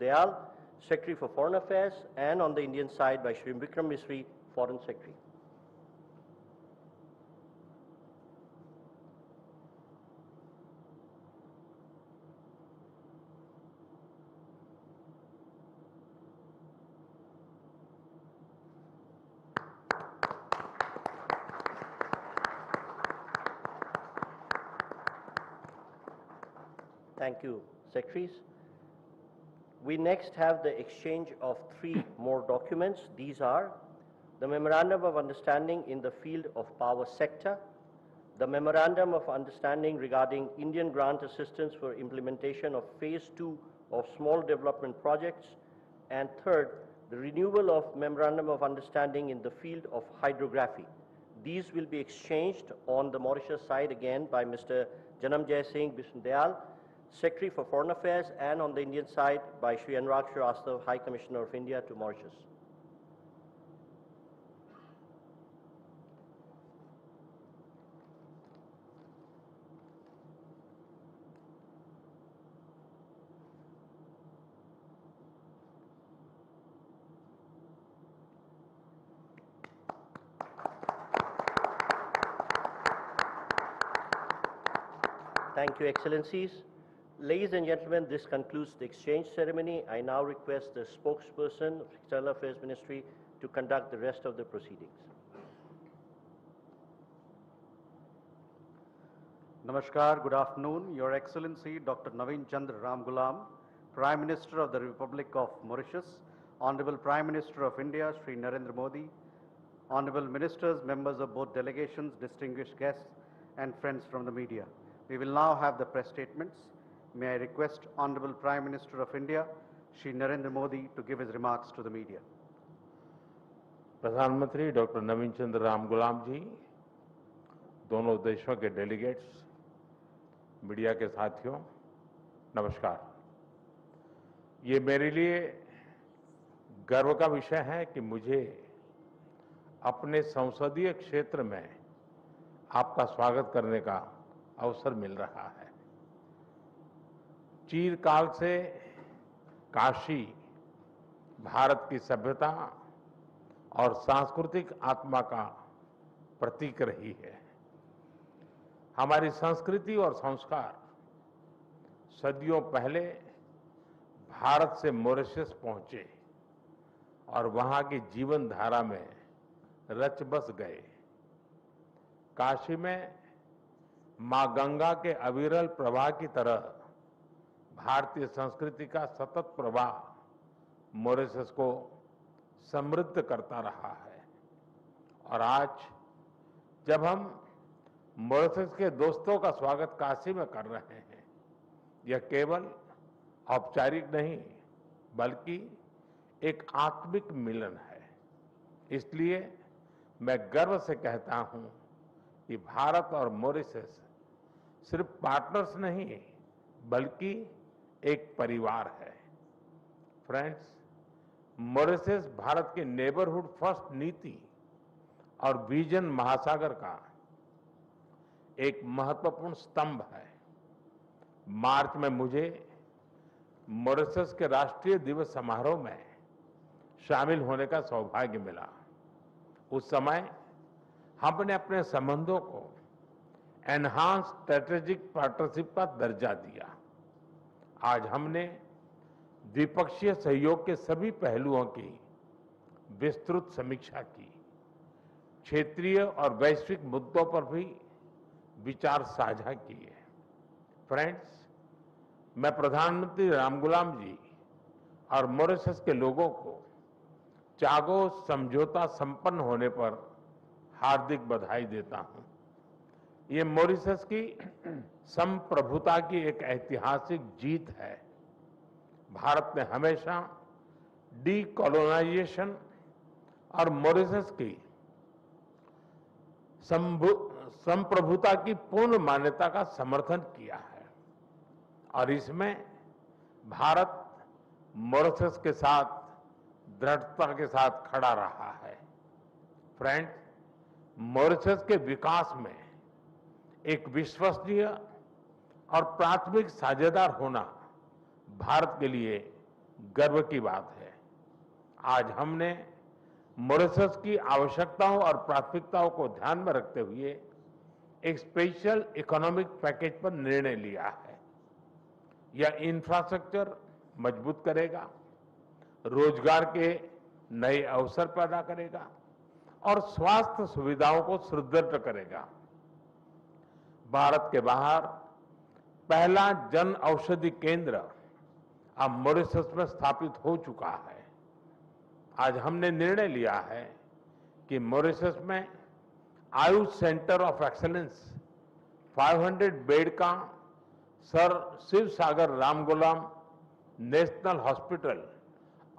Dayal, Secretary for Foreign Affairs, and on the Indian side by Shri Vikram Misri, Foreign Secretary. Thank you, Secretaries. We next have the exchange of 3 more documents. These are the Memorandum of Understanding in the field of power sector, the Memorandum of Understanding regarding Indian grant assistance for implementation of Phase 2 of small development projects, and third, the renewal of Memorandum of Understanding in the field of hydrography. These will be exchanged on the Mauritius side again by Mr. Janamjay Singh Bishnodayal, Secretary for Foreign Affairs, and on the Indian side by Shri Anurag Srivastava, High Commissioner of India to Mauritius. Thank you, Excellencies. Ladies and gentlemen, this concludes the exchange ceremony. I now request the spokesperson of External Affairs Ministry to conduct the rest of the proceedings. Namaskar, good afternoon. Your Excellency, Dr. Naveen Chandra Ramgoolam, Prime Minister of the Republic of Mauritius, Honorable Prime Minister of India, Shri Narendra Modi, Honorable Ministers, members of both delegations, distinguished guests, and friends from the media. We will now have the press statements. May I request Honorable Prime Minister of India, Shri Narendra Modi, to give his remarks to the media. प्रधानमंत्री doctor नवीन चंद्र रामगुलाम जी, दोनों देशों के delegates, media के साथियों, नमस्कार। ये मेरे लिए गर्व का विषय है कि मुझे अपने संसदीय क्षेत्र में आपका स्वागत करने का अवसर मिल रहा है। चिरकाल से काशी भारत की सभ्यता और सांस्कृतिक आत्मा का प्रतीक रही है। हमारी संस्कृति और संस्कार सदियों पहले भारत से मॉरिशस पहुंचे और वहां की जीवन धारा में रच बस गए। काशी में मां गंगा के अविरल प्रवाह की तरह भारतीय संस्कृति का सतत प्रवाह मॉरिशस को समृद्ध करता रहा है। और आज जब हम मॉरिशस के दोस्तों का स्वागत काशी में कर रहे हैं, यह केवल औपचारिक नहीं बल्कि एक आत्मिक मिलन है। इसलिए मैं गर्व से कहता हूं कि भारत और मॉरिशस सिर्फ पार्टनर्स नहीं बल्कि एक परिवार है। फ्रेंड्स, मॉरिशस भारत के नेबरहुड फर्स्ट नीति और विजन महासागर का एक महत्वपूर्ण स्तंभ है। मार्च में मुझे मॉरिशस के राष्ट्रीय दिवस समारोह में शामिल होने का सौभाग्य मिला। उस समय हमने अपने संबंधों को एनहांस स्ट्रेटेजिक पार्टनरशिप का दर्जा दिया। आज हमने द्विपक्षीय सहयोग के सभी पहलुओं की विस्तृत समीक्षा की। क्षेत्रीय और वैश्विक मुद्दों पर भी विचार साझा किए। फ्रेंड्स, मैं प्रधानमंत्री रामगुलाम जी और मॉरिशस के लोगों को चागो समझौता संपन्न होने पर हार्दिक बधाई देता हूं। ये मॉरिशस की संप्रभुता की एक ऐतिहासिक जीत है। भारत ने हमेशा डीकोलोनाइजेशन और मॉरिशस की संप्रभुता की पूर्ण मान्यता का समर्थन किया है और इसमें भारत मॉरिशस के साथ दृढ़ता के साथ खड़ा रहा है। फ्रेंड्स, मॉरिशस के विकास में एक विश्वसनीय और प्राथमिक साझेदार होना भारत के लिए गर्व की बात है। आज हमने मॉरिशस की आवश्यकताओं और प्राथमिकताओं को ध्यान में रखते हुए एक स्पेशल इकोनॉमिक पैकेज पर निर्णय लिया है। यह इंफ्रास्ट्रक्चर मजबूत करेगा, रोजगार के नए अवसर पैदा करेगा और स्वास्थ्य सुविधाओं को सुदृढ़ करेगा। भारत के बाहर पहला जन औषधि केंद्र अब मॉरिशस में स्थापित हो चुका है। आज हमने निर्णय लिया है कि मॉरिशस में Ayush centre of excellence 500 bed का सर शिव सागर रामगुलाम नेशनल हॉस्पिटल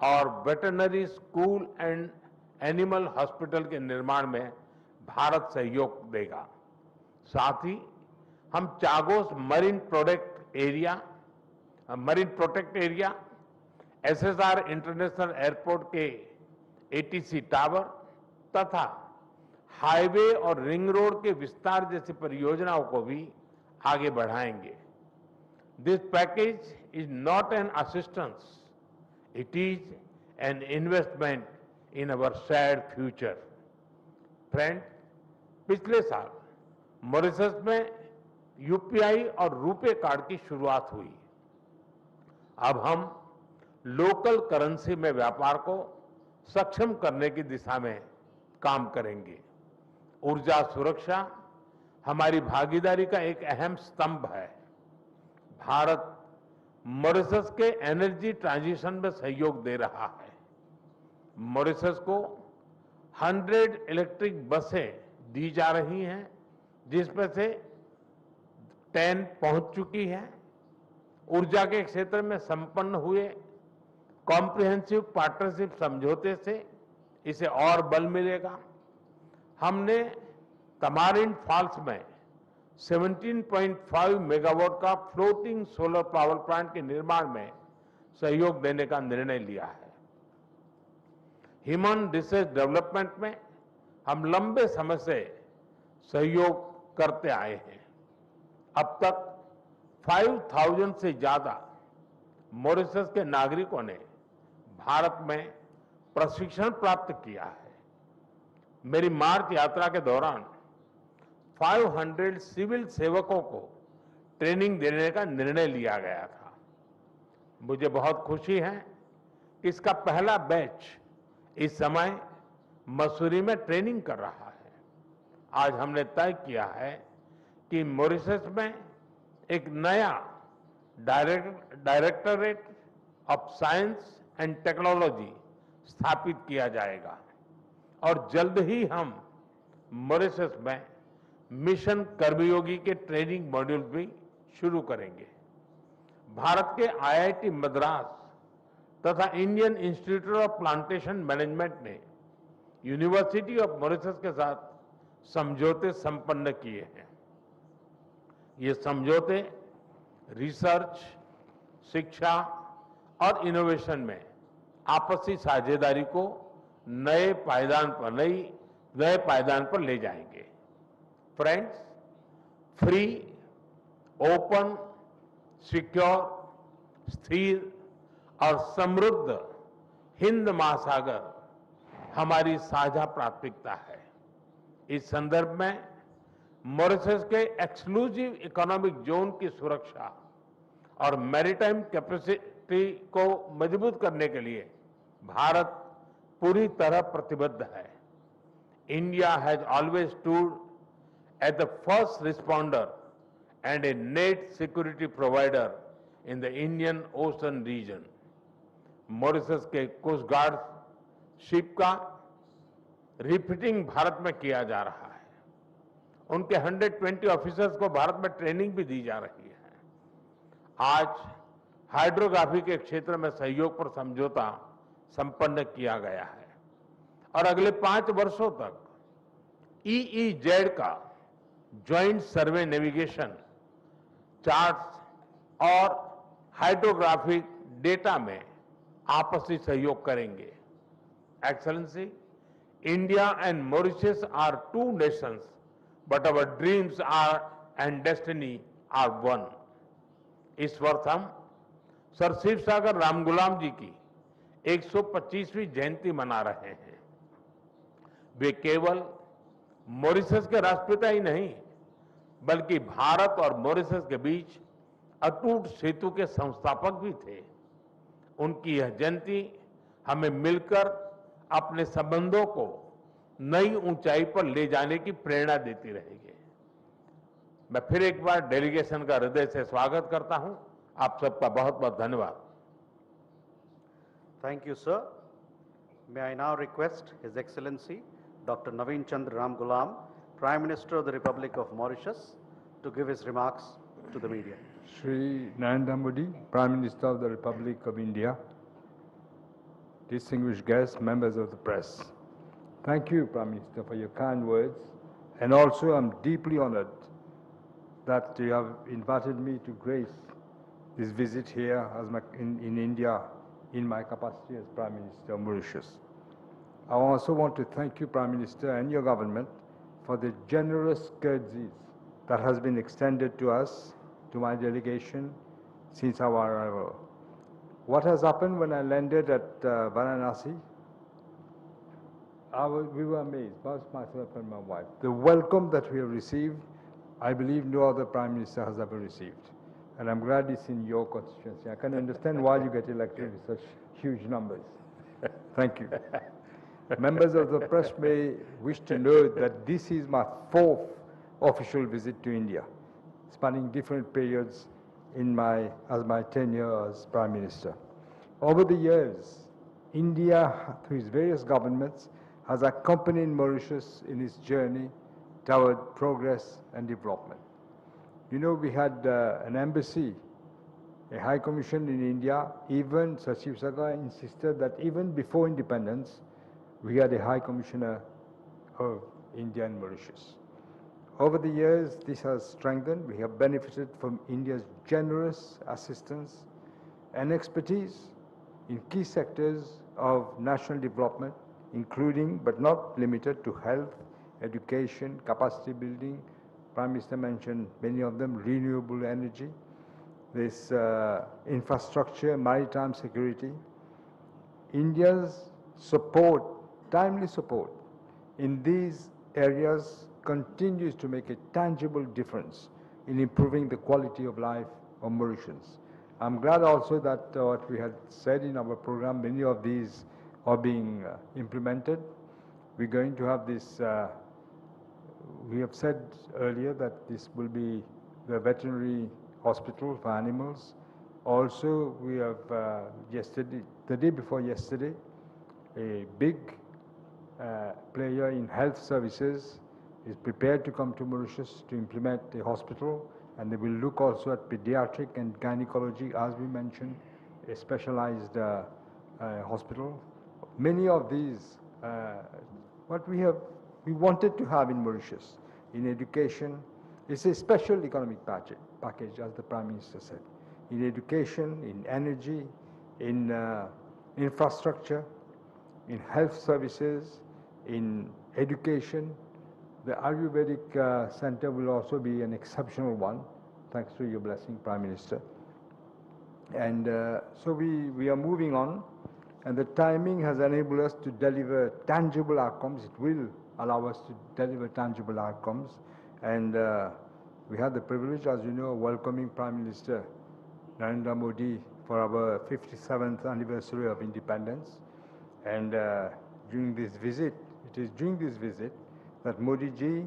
और veterinary school and animal hospital के निर्माण में भारत सहयोग देगा। साथ ही हम Chagos marine protect area, SSR international airport के एटीसी टावर तथा हाईवे और रिंग रोड के विस्तार जैसी परियोजनाओं को भी आगे बढ़ाएंगे। This package is not an assistance, it is an investment in our shared future. Friend, पिछले साल मॉरिशस में यूपीआई और रुपे कार्ड की शुरुआत हुई। अब हम लोकल करेंसी में व्यापार को सक्षम करने की दिशा में काम करेंगे। ऊर्जा सुरक्षा हमारी भागीदारी का एक अहम स्तंभ है। भारत मॉरिशस के एनर्जी ट्रांजिशन में सहयोग दे रहा है। मॉरिशस को 100 इलेक्ट्रिक बसें दी जा रही हैं, जिसमें से 10 पहुंच चुकी है। ऊर्जा के क्षेत्र में संपन्न हुए कॉम्प्रिहेंसिव पार्टनरशिप समझौते से इसे और बल मिलेगा। हमने तमारिंड फॉल्स में 17.5 मेगावाट का फ्लोटिंग सोलर पावर प्लांट के निर्माण में सहयोग देने का निर्णय लिया है। ह्यूमन रिसोर्स डेवलपमेंट में हम लंबे समय से सहयोग करते आए हैं। अब तक 5,000 से ज्यादा मॉरिशस के नागरिकों ने भारत में प्रशिक्षण प्राप्त किया है। मेरी मार्च यात्रा के दौरान 500 सिविल सेवकों को ट्रेनिंग देने का निर्णय लिया गया था। मुझे बहुत खुशी है कि इसका पहला बैच इस समय मसूरी में ट्रेनिंग कर रहा है। आज हमने तय किया है कि मॉरिशस में एक नया directorate of science and technology स्थापित किया जाएगा और जल्द ही हम मॉरिशस में मिशन कर्मयोगी के ट्रेनिंग मॉड्यूल भी शुरू करेंगे। भारत के आईआईटी मद्रास तथा Indian institute of plantation management ने यूनिवर्सिटी ऑफ मॉरिशस के साथ समझौते संपन्न किए हैं। ये समझौते रिसर्च, शिक्षा और इनोवेशन में आपसी साझेदारी को नए पायदान पर ले जाएंगे। फ्रेंड्स, फ्री, ओपन, सिक्योर, स्थिर और समृद्ध हिंद महासागर हमारी साझा प्राथमिकता है। इस संदर्भ में मॉरिशस के एक्सक्लूसिव इकोनॉमिक जोन की सुरक्षा और मैरीटाइम कैपेसिटी को मजबूत करने के लिए भारत पूरी तरह प्रतिबद्ध है। India has always stood at the first responder and a net security provider in the Indian Ocean region. Mauritius के कोस्ट गार्ड शिप का रिफिटिंग भारत में किया जा रहा है। उनके 120 ऑफिसर्स को भारत में ट्रेनिंग भी दी जा रही है। आज हाइड्रोग्राफी के क्षेत्र में सहयोग पर समझौता संपन्न किया गया है और अगले 5 वर्षों तक EEZ का ज्वाइंट सर्वे नेविगेशन, चार्ट्स और हाइड्रोग्राफिक डेटा में आपसी सहयोग करेंगे। Excellency, India and Mauritius are two nations, but our dreams are and destiny are one. इस वर्ष हम सर शिव सागर रामगुलाम जी की 125वीं जयंती मना रहे हैं। वे केवल मॉरिशस के राष्ट्रपिता ही नहीं, बल्कि भारत और मॉरिशस के बीच अटूट सेतु के संस्थापक भी थे। उनकी यह जयंती हमें मिलकर अपने संबंधों को नई ऊंचाई पर ले जाने की प्रेरणा देती रहेगी। मैं फिर एक बार डेलीगेशन का हृदय से स्वागत करता हूं। आप सबका बहुत बहुत धन्यवाद। Thank you, sir. May I now request His Excellency Dr. Naveen Chandra Ramgoolam, Prime Minister of the Republic of Mauritius, to give his remarks to the media. Shri Narendra Modi, Prime Minister of the Republic of India, distinguished guests, members of the press. Thank you, Prime Minister, for your kind words. And also, I'm deeply honored that you have invited me to grace this visit here in India in my capacity as Prime Minister of Mauritius. I also want to thank you, Prime Minister, and your government for the generous courtesies that has been extended to us, to my delegation, since our arrival. What has happened when I landed at Varanasi? We were amazed, both myself and my wife. The welcome that we have received, I believe no other Prime Minister has ever received. And I'm glad it's in your constituency. I can understand why you get elected with such huge numbers. Thank you. Members of the press may wish to know that this is my 4th official visit to India, spanning different periods as my tenure as Prime Minister. Over the years, India, through its various governments, has accompanied Mauritius in its journey toward progress and development. You know, we had an embassy, a high commission in India. Even Sir Shiv Sagar insisted that even before independence, we had a high commissioner of India and Mauritius. Over the years, this has strengthened. We have benefited from India's generous assistance and expertise in key sectors of national development, including but not limited to health, education, capacity building. Prime Minister mentioned many of them: renewable energy, this infrastructure, maritime security. India's support, timely support in these areas continues to make a tangible difference in improving the quality of life of Mauritians. I'm glad also that what we had said in our program, many of these are being implemented. We're going to have this, we have said earlier that this will be the veterinary hospital for animals. Also, we have the day before yesterday, a big player in health services is prepared to come to Mauritius to implement a hospital, and they will look also at pediatric and gynecology, as we mentioned, a specialized hospital. Many of these, what we wanted to have in Mauritius, in education, is a special economic package, as the Prime Minister said. In education, in energy, in infrastructure, in health services, in education. The Ayurvedic Center will also be an exceptional one, thanks to your blessing, Prime Minister. And so we are moving on, and the timing has enabled us to deliver tangible outcomes. It will allow us to deliver tangible outcomes. And we had the privilege, as you know, of welcoming Prime Minister Narendra Modi for our 57th anniversary of independence. And during this visit, it is during this visit that Modi ji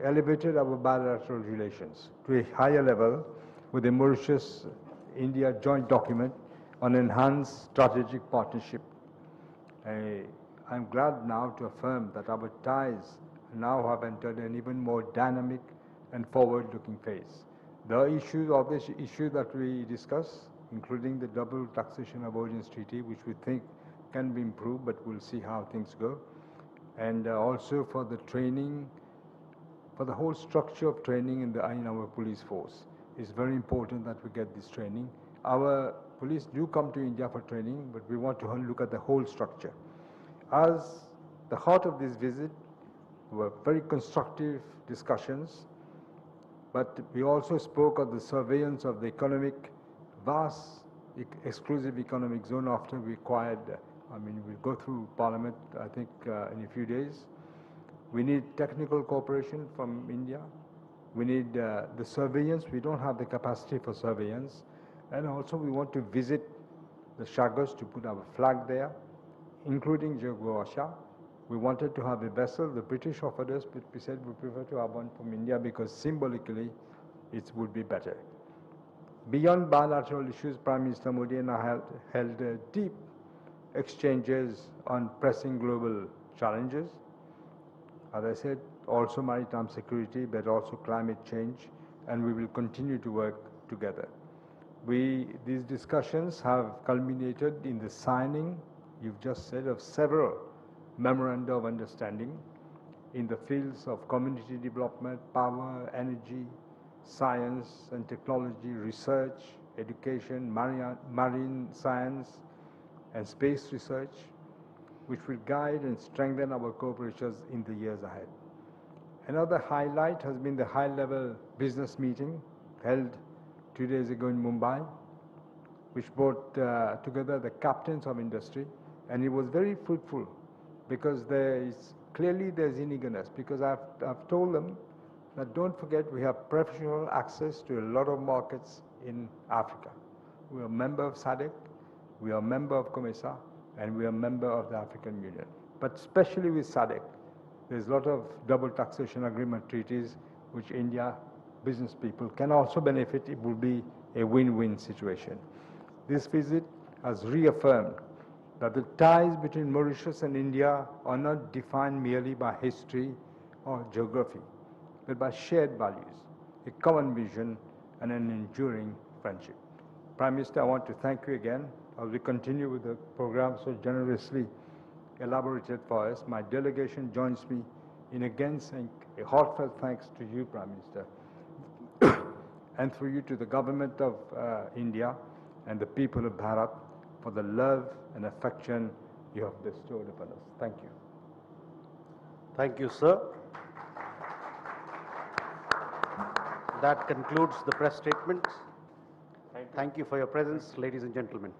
elevated our bilateral relations to a higher level with the Mauritius-India joint document on enhanced strategic partnership. I'm glad now to affirm that our ties now have entered an even more dynamic and forward-looking phase. The issues that we discuss, including the double taxation avoidance treaty, which we think can be improved, but we'll see how things go. And also for the training, for the whole structure of training in our police force. It's very important that we get this training. Our police do come to India for training, but we want to look at the whole structure. As the heart of this visit were very constructive discussions, but we also spoke of the surveillance of the economic vast exclusive economic zone after we acquired, we'll go through Parliament, I think, in a few days. We need technical cooperation from India. We need the surveillance. We don't have the capacity for surveillance. And also we want to visit the Chagos to put our flag there, including Jogosha. We wanted to have a vessel. The British offered us, but we said we prefer to have one from India because symbolically it would be better. Beyond bilateral issues, Prime Minister Modi and I held deep exchanges on pressing global challenges. As I said, also maritime security, but also climate change, and we will continue to work together. These discussions have culminated in the signing, you've just said, of several memoranda of understanding in the fields of community development, power, energy, science and technology, research, education, marine science, and space research, which will guide and strengthen our cooperations in the years ahead. Another highlight has been the high-level business meeting held 2 days ago in Mumbai, which brought together the captains of industry, and it was very fruitful because clearly there's eagerness, because I've told them that don't forget we have preferential access to a lot of markets in Africa. We are a member of SADC, we are a member of COMESA, and we are a member of the African Union. But especially with SADC, there's a lot of double taxation agreement treaties which India business people can also benefit. It will be a win-win situation. This visit has reaffirmed that the ties between Mauritius and India are not defined merely by history or geography, but by shared values, a common vision, and an enduring friendship. Prime Minister, I want to thank you again as we continue with the program so generously elaborated for us. My delegation joins me in again saying a heartfelt thanks to you, Prime Minister, and through you to the government of India and the people of Bharat for the love and affection you have bestowed upon us. Thank you. Thank you, sir. That concludes the press statement. Thank you for your presence, ladies and gentlemen.